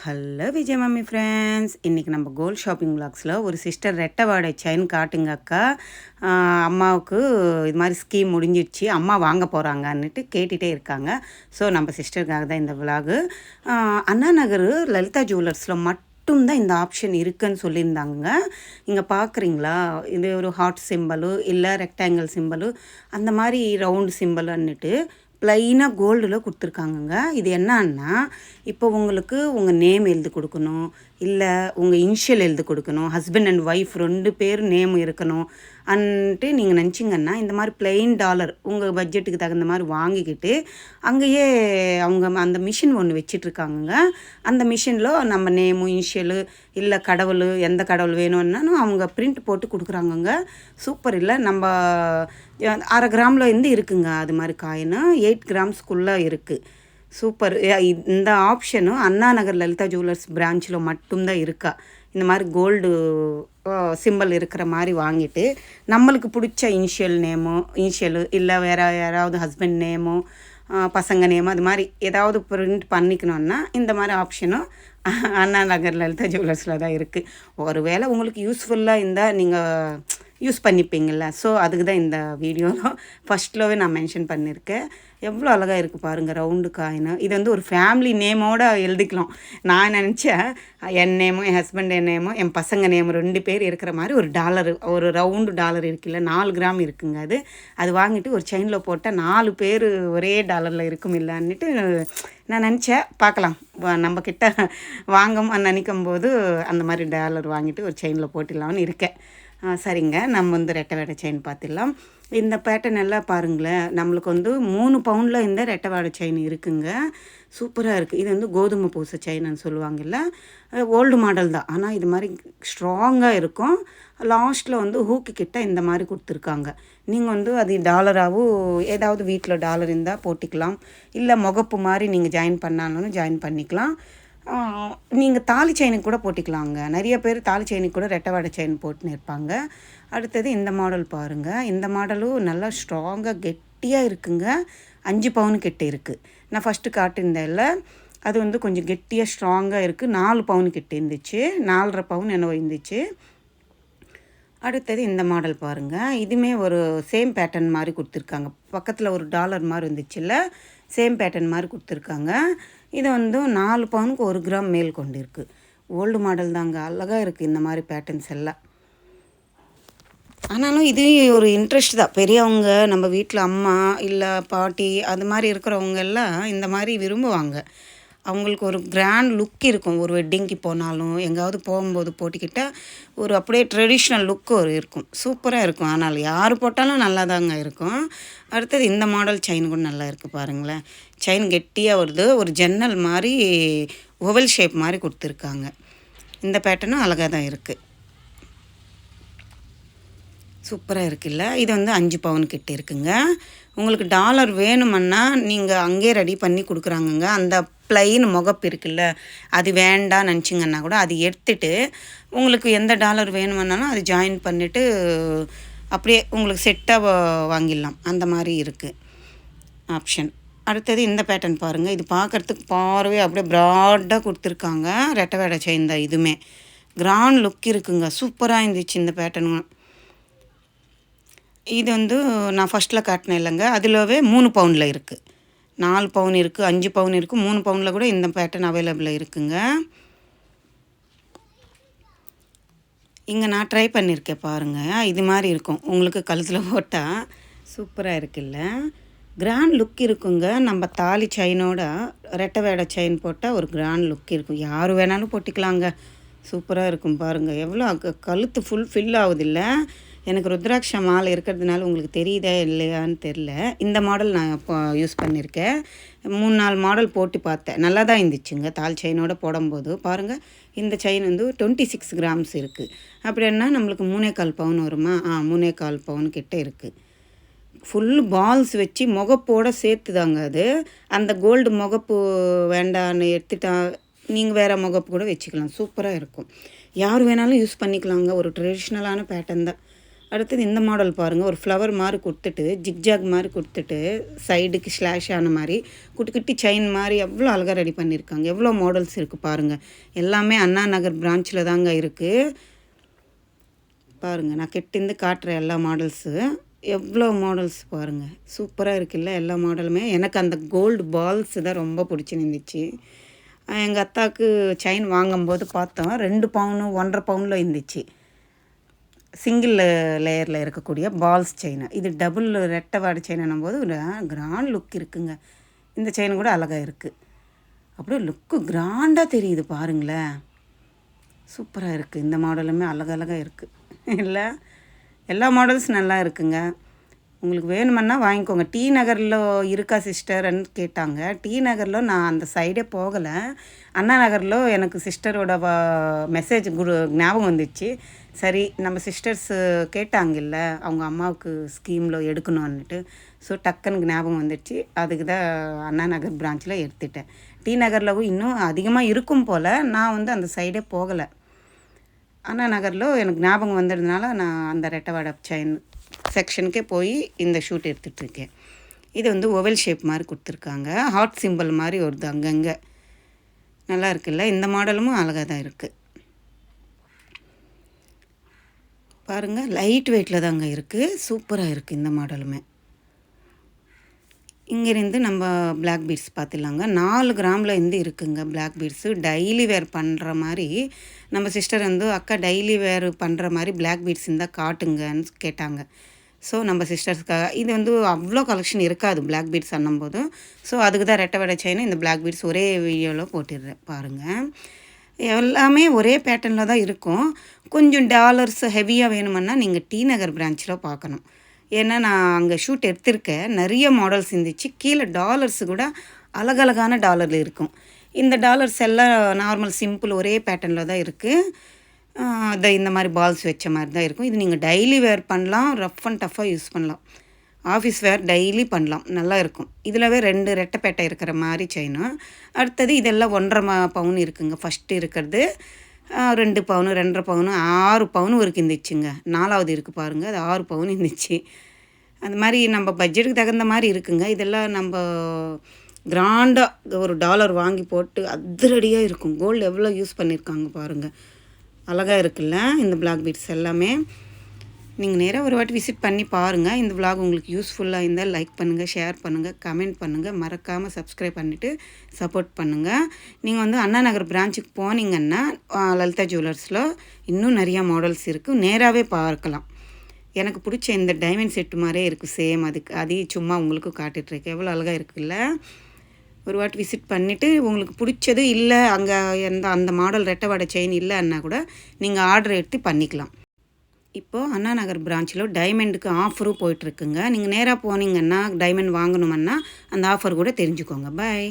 Hello Vijay mummy friends, இன்றைக்கி நம்ம gold shopping விளாக்ஸில் ஒரு சிஸ்டர் ரெட்டை வாடகை செயின் காட்டுங்க அக்கா, அம்மாவுக்கு இது மாதிரி ஸ்கீம் முடிஞ்சிடுச்சு, அம்மா வாங்க போகிறாங்கன்னுட்டு கேட்டுகிட்டே இருக்காங்க. ஸோ நம்ம சிஸ்டருக்காக தான் இந்த விளாகு. அண்ணா நகர் லலிதா ஜுவல்லர்ஸில் மட்டும்தான் இந்த ஆப்ஷன் இருக்குன்னு சொல்லியிருந்தாங்க. இங்கே பார்க்குறீங்களா, இது ஒரு ஹார்ட் சிம்பலு இல்லை ரெக்டாங்கிள் சிம்பலு அந்த மாதிரி ரவுண்டு சிம்பலுன்னுட்டு ப்ளைனாக கோல்டில் கொடுத்துருக்காங்கங்க. இது என்னன்னா, இப்போ உங்களுக்கு உங்கள் நேம் எழுதி கொடுக்கணும், இல்லை உங்கள் இனிஷியல் எழுதி கொடுக்கணும், ஹஸ்பண்ட் அண்ட் ஒய்ஃப் 2 பேர் நேம் இருக்கணும் அன்ட்டு நீங்கள் நினச்சிங்கன்னா இந்த மாதிரி ப்ளைன் டாலர் உங்கள் பட்ஜெட்டுக்கு தகுந்த மாதிரி வாங்கிக்கிட்டு அங்கேயே அவங்க அந்த மிஷின் ஒன்று வச்சிட்ருக்காங்க. அந்த மிஷினில் நம்ம நேமு இனிஷியலு இல்லை கடவுள் எந்த கடவுள் வேணும்னாலும் அவங்க பிரிண்ட் போட்டு கொடுக்குறாங்கங்க. சூப்பர் இல்லை? நம்ம 1/2 கிராமில் இருந்து இருக்குங்க அது மாதிரி காயினு, 8 கிராம்ஸ்குள்ளே இருக்குது. சூப்பர். இந்த ஆப்ஷனும் அண்ணா நகர் லலிதா ஜுவல்லர்ஸ் பிரான்ச்சில் மட்டும்தான் இருக்கா. இந்த மாதிரி கோல்டு சிம்பிள் இருக்கிற மாதிரி வாங்கிட்டு நம்மளுக்கு பிடிச்ச இனிஷியலு இல்லை வேறு யாராவது ஹஸ்பண்ட் நேமோ பசங்க நேமோ அது மாதிரி ஏதாவது பிரிண்ட் பண்ணிக்கணுன்னா இந்த மாதிரி ஆப்ஷனும் அண்ணா நகர் லலிதா ஜுவல்லர்ஸில் தான் இருக்குது. ஒரு வேளை உங்களுக்கு யூஸ்ஃபுல்லாக இருந்தால் நீங்கள் யூஸ் பண்ணிப்பீங்கள. ஸோ அதுக்கு தான் இந்த வீடியோவில் ஃபஸ்ட்லவே நான் மென்ஷன் பண்ணியிருக்கேன். எவ்வளோ அழகாக இருக்குது பாருங்கள், ரவுண்டு காயினு. இது வந்து ஒரு ஃபேமிலி நேமோடு எழுதிக்கலாம். நான் நினச்சேன் என் நேமும் என் ஹஸ்பண்ட் நேமும் என் பசங்க நேமும் 2 பேர் இருக்கிற மாதிரி ஒரு டாலரு, ஒரு ரவுண்டு டாலர் இருக்குல்ல, 4 கிராம் இருக்குங்க. அது வாங்கிட்டு ஒரு செயினில் போட்டால் 4 பேர் ஒரே டாலரில் இருக்கும் இல்லைன்னுட்டு நான் நினச்சேன். பார்க்கலாம், நம்மக்கிட்ட வாங்க நினைக்கும் போது அந்த மாதிரி டாலர் வாங்கிட்டு ஒரு செயினில் போட்டுடலாம்னு இருக்கேன். சரிங்க, நம்ம வந்து ரெட்டை வேடை செயின் பார்த்துடலாம். இந்த பேட்டர்ன் எல்லாம் பாருங்களேன், நம்மளுக்கு வந்து 3 பவுண்டில் இந்த ரெட்டை வேடை செயின் இருக்குங்க. சூப்பராக இருக்குது. இது வந்து கோதுமை பூசை செயின்னு சொல்லுவாங்கல்ல, ஓல்டு மாடல் தான், ஆனால் இது மாதிரி ஸ்ட்ராங்காக இருக்கும். லாஸ்ட்டில் வந்து ஹூக்கு கிட்ட இந்த மாதிரி கொடுத்துருக்காங்க. நீங்கள் வந்து அது டாலராகவும் ஏதாவது வீட்டில் டாலர் இருந்தால் போட்டிக்கலாம், இல்லை முகப்பு மாதிரி நீங்கள் ஜாயின் பண்ணாலும் ஜாயின் பண்ணிக்கலாம். நீங்கள் தாலி செயினுக்கு கூட போட்டிக்கலாங்க. நிறைய பேர் தாலி செயினுக்கு கூட ரெட்டை வாடை செயின் போட்டுன்னு இருப்பாங்க. அடுத்தது இந்த மாடல் பாருங்கள். இந்த மாடலும் நல்லா ஸ்ட்ராங்காக கெட்டியாக இருக்குங்க. 5 பவுன் கிட்ட இருக்குது. நான் ஃபஸ்ட்டு காட்டியிருந்தேன்ல, அது வந்து கொஞ்சம் கெட்டியாக ஸ்ட்ராங்காக இருக்குது. 4 பவுன் கிட்ட இருந்துச்சு, 4.5 பவுன் என்னவோ இருந்துச்சு. அடுத்தது இந்த மாடல் பாருங்கள். இதுவுமே ஒரு சேம் பேட்டர்ன் மாதிரி கொடுத்துருக்காங்க. பக்கத்தில் ஒரு டாலர் மாதிரி இருந்துச்சுல்ல, சேம் பேட்டர்ன் மாதிரி கொடுத்துருக்காங்க. இது வந்து 4 பவுனுக்கு 1 கிராம் மேல் கொண்டு இருக்குது. ஓல்டு மாடல் தாங்க, அழகாக இருக்குது இந்த மாதிரி பேட்டர்ன்ஸ் எல்லாம். ஆனாலும் இது ஒரு இன்ட்ரெஸ்ட் தான். பெரியவங்க நம்ம வீட்டில் அம்மா இல்லை பாட்டி அது மாதிரி இருக்கிறவங்க எல்லாம் இந்த மாதிரி விரும்புவாங்க. அவங்களுக்கு ஒரு கிராண்ட் லுக் இருக்கும். ஒரு வெட்டிங்க்கு போனாலும் எங்காவது போகும்போது போட்டிக்கிட்டால் ஒரு அப்படியே ட்ரெடிஷ்னல் லுக்கு ஒரு இருக்கும். சூப்பராக இருக்கும். ஆனால் யார் போட்டாலும் நல்லா தாங்க இருக்கும். அடுத்தது இந்த மாடல் செயின் கூட நல்லா இருக்குது பாருங்களேன். செயின் கெட்டியாக வருது. ஒரு ஜன்னல் மாதிரி ஓவல் ஷேப் மாதிரி கொடுத்துருக்காங்க. இந்த பேட்டர்னும் அழகாக தான் இருக்குது. சூப்பராக இருக்குல்ல? இது வந்து 5 பவுன் கிட்ட இருக்குங்க. உங்களுக்கு டாலர் வேணுமன்னா நீங்கள் அங்கேயே ரெடி பண்ணி கொடுக்குறாங்கங்க. அந்த ப்ளைன் முகப்பு இருக்குல்ல, அது வேண்டாம் நினச்சிங்கன்னா கூட அது எடுத்துட்டு உங்களுக்கு எந்த டாலர் வேணுமன்னாலும் அது ஜாயின் பண்ணிவிட்டு அப்படியே உங்களுக்கு செட்டாக வாங்கிடலாம். அந்த மாதிரி இருக்குது ஆப்ஷன். அடுத்தது இந்த பேட்டர்ன் பாருங்கள். இது பார்க்குறதுக்கு பார்வை அப்படியே ப்ராடாக கொடுத்துருக்காங்க. ரெட்டை வேடை செயின் தான். இதுவுமே கிராண்ட் லுக் இருக்குங்க. சூப்பராக இருந்துச்சு இந்த பேட்டர்னு. இது வந்து நான் ஃபஸ்ட்டில் காட்டினேன் இல்லைங்க, அதிலவே 3 பவுனில் இருக்குது. 4 பவுன் இருக்குது, 5 பவுன் இருக்குது, 3 பவுனில் கூட இந்த பேட்டர்ன் அவைலபிளாக இருக்குங்க. இங்கே நான் ட்ரை பண்ணியிருக்கேன் பாருங்கள். இது மாதிரி இருக்கும் உங்களுக்கு கழுத்தில் போட்டால். சூப்பராக இருக்குல்ல? கிராண்ட் லுக் இருக்குங்க. நம்ம தாலி செயினோட ரெட்டை வேடை செயின் போட்டால் ஒரு கிராண்ட் லுக் இருக்கும். யார் வேணாலும் போட்டிக்கலாங்க. சூப்பராக இருக்கும் பாருங்கள். எவ்வளோ கழுத்து ஃபில் ஆகுதில்ல? எனக்கு ருத்ராட்ச மாலை இருக்கிறதுனால உங்களுக்கு தெரியுதா இல்லையான்னு தெரில. இந்த மாடல் நான் இப்போ யூஸ் பண்ணியிருக்கேன். 3-4 மாடல் போட்டு பார்த்தேன். நல்லா தான் இருந்துச்சுங்க. தால் செயினோடு போடும்போது பாருங்கள். இந்த செயின் வந்து 26 கிராம்ஸ் இருக்குது. அப்படின்னா நம்மளுக்கு 3.25 பவுன் வருமா? 3.25 பவுன் கிட்ட இருக்குது. ஃபுல் பால்ஸ் வச்சு முகப்போடு சேர்த்து தாங்க அது. அந்த கோல்டு முகப்பு வேண்டான்னு எடுத்துட்டா நீங்கள் வேறு முகப்பு கூட வச்சுக்கலாம். சூப்பராக இருக்கும். யார் வேணாலும் யூஸ் பண்ணிக்கலாங்க. ஒரு ட்ரெடிஷ்னலான பேட்டர்ன் தான். அடுத்தது இந்த மாடல் பாருங்கள், ஒரு ஃப்ளவர் மாதிரி கொடுத்துட்டு ஜிக்ஜாக் மாதிரி கொடுத்துட்டு சைடுக்கு ஸ்லாஷ் ஆன மாதிரி குட்டி குட்டி செயின் மாதிரி எவ்வளோ அழகாக ரெடி பண்ணியிருக்காங்க. எவ்வளோ மாடல்ஸ் இருக்குது பாருங்கள். எல்லாமே அண்ணா நகர் பிரான்ச்சில் தாங்க இருக்குது. பாருங்கள், நான் கெட்டிந்து காட்டுற எல்லா மாடல்ஸு எவ்வளோ மாடல்ஸ் பாருங்கள். சூப்பராக இருக்குல்ல எல்லா மாடலுமே. எனக்கு அந்த கோல்டு பால்ஸ் தான் ரொம்ப பிடிச்சிருந்துச்சு. எங்கள் அத்தாவுக்கு செயின் வாங்கும்போது பார்த்தோம், 2 பவுனு 1.5 பவுனில் இருந்துச்சு. சிங்கிள் லேயரில் இருக்கக்கூடிய பால்ஸ் செயின். இது டபுள் ரெட்டை வாடு செயினும் போது ஒரு கிராண்ட் லுக் இருக்குங்க. இந்த செயின் கூட அழகாக இருக்குது. அப்படியே லுக்கு கிராண்டாக தெரியுது பாருங்களேன். சூப்பராக இருக்குது. இந்த மாடலுமே அழகழகாக இருக்குது இல்லை? எல்லா மாடல்ஸ் நல்லா இருக்குங்க. உங்களுக்கு வேணுமன்னா வாங்கிக்கோங்க. டி நகரில் இருக்கா சிஸ்டர்ன்னு கேட்டாங்க. டி நகரில் நான் அந்த சைடே போகலை. அண்ணா நகரில் எனக்கு சிஸ்டரோட மெசேஜ் ஞாபகம் வந்துச்சு. சரி, நம்ம சிஸ்டர்ஸு கேட்டாங்கல்ல அவங்க அம்மாவுக்கு ஸ்கீமில் எடுக்கணும்னுட்டு. ஸோ டக்குன்னு ஞாபகம் வந்துடுச்சு. அதுக்கு தான் அண்ணா நகர் பிரான்ச்சில் எடுத்துட்டேன். டி நகரில் இன்னும் அதிகமாக இருக்கும் போல். நான் அந்த சைடே போகலை. அண்ணா நகரில் எனக்கு ஞாபகம் வந்ததுனால நான் அந்த ரெட்டை வாடை செயின் செக்ஷனுக்கே போய் இந்த ஷூட் எடுத்துகிட்ருக்கேன். இது ஓவல் ஷேப் மாதிரி கொடுத்துருக்காங்க. ஹார்ட் சிம்பிள் மாதிரி வருது அங்கங்கே. நல்லா இருக்குல்ல? இந்த மாடலும் அழகாக தான் இருக்குது. பாருங்கள், லைட் வெயிட்டில் தாங்க இருக்குது. சூப்பராக இருக்குது இந்த மாடலுமே. இங்கேருந்து நம்ம பிளாக் பீட்ஸ் பார்த்துலாங்க. 4 கிராமில் இருக்குங்க பிளாக் பீட்ஸு. டெய்லி வேர் பண்ணுற மாதிரி நம்ம சிஸ்டர் அக்கா டெய்லி வேர் பண்ணுற மாதிரி பிளாக் பீட்ஸ் இருந்தால் காட்டுங்கன்னு கேட்டாங்க. ஸோ நம்ம சிஸ்டர்ஸ்க்காக இது அவ்வளோ கலெக்ஷன் இருக்காது பிளாக் பீட்ஸ் அண்ணும்போது. ஸோ அதுக்கு தான் ரெட்டை வடை செயின் இந்த பிளாக் பீட்ஸ் ஒரே வீடியோவில் போட்டுடுறேன் பாருங்கள். எல்லாமே ஒரே பேட்டர்னில் தான் இருக்கும். கொஞ்சம் டாலர்ஸ் ஹெவியாக வேணுமென்னா நீங்கள் டி நகர் பிரான்ச்சில் பார்க்கணும். ஏன்னா நான் அங்கே ஷூட் எடுத்திருக்கேன். நிறைய மாடல்ஸ் இருந்துச்சு. கீழே டாலர்ஸு கூட அழகழகான டாலரில் இருக்கும். இந்த டாலர்ஸ் எல்லாம் நார்மல் சிம்பிள் ஒரே பேட்டர்னில் தான் இருக்குது. இந்த மாதிரி பால்ஸ் வச்ச மாதிரி தான் இருக்கும். இது நீங்கள் டெய்லி வேர் பண்ணலாம். ரஃப் அண்ட் டஃப்பாக யூஸ் பண்ணலாம். ஆஃபீஸ் வேர் டெய்லி பண்ணலாம். நல்லா இருக்கும். இதிலவே 2 ரெட்டைப்பேட்டை இருக்கிற மாதிரி செயினும். அடுத்தது இதெல்லாம் 1.5 பவுன் இருக்குங்க. ஃபஸ்ட்டு இருக்கிறது 2 பவுனு 2.5 பவுனு 6 பவுனு வரைக்கும் இருந்துச்சுங்க. 4வது இருக்குது பாருங்கள், அது 6 பவுன் இருந்துச்சு. அந்த மாதிரி நம்ம பட்ஜெட்டுக்கு தகுந்த மாதிரி இருக்குங்க. இதெல்லாம் நம்ம கிராண்டாக ஒரு டாலர் வாங்கி போட்டு அதிரடியாக இருக்கும். கோல்டு எவ்வளோ யூஸ் பண்ணியிருக்காங்க பாருங்கள். அழகாக இருக்குல்ல இந்த பிளாக் பீட்ஸ் எல்லாமே. நீங்கள் நேராக ஒரு வாட்டி விசிட் பண்ணி பாருங்கள். இந்த விலாக் உங்களுக்கு யூஸ்ஃபுல்லாக இருந்தால் லைக் பண்ணுங்கள், ஷேர் பண்ணுங்கள், கமெண்ட் பண்ணுங்கள். மறக்காமல் சப்ஸ்கிரைப் பண்ணிவிட்டு சப்போர்ட் பண்ணுங்கள். நீங்கள் அண்ணா நகர் பிரான்ச்சுக்கு போனீங்கன்னா லலிதா ஜுவல்லர்ஸில் இன்னும் நிறையா மாடல்ஸ் இருக்குது. நேராகவே பார்க்கலாம். எனக்கு பிடிச்ச இந்த டைமண்ட் செட்டு மாதிரியே இருக்குது சேம். அதையும் சும்மா உங்களுக்கு காட்டிகிட்ருக்கேன். எவ்வளோ அழகாக இருக்குல்ல? ஒரு வாட்டி விசிட் பண்ணிவிட்டு உங்களுக்கு பிடிச்சது இல்லை, அங்கே அந்த மாடல் ரெட்டை வாடை செயின் இல்லைன்னா கூட நீங்கள் ஆர்டர் எடுத்து பண்ணிக்கலாம். இப்போது அண்ணா நகர் பிரான்ச்சில் டைமண்டுக்கு ஆஃபரும் போயிட்டுருக்குங்க. நீங்கள் நேராக போனீங்கன்னா டைமண்ட் வாங்கணுமன்னா அந்த ஆஃபர் கூட தெரிஞ்சுக்கோங்க. பாய்.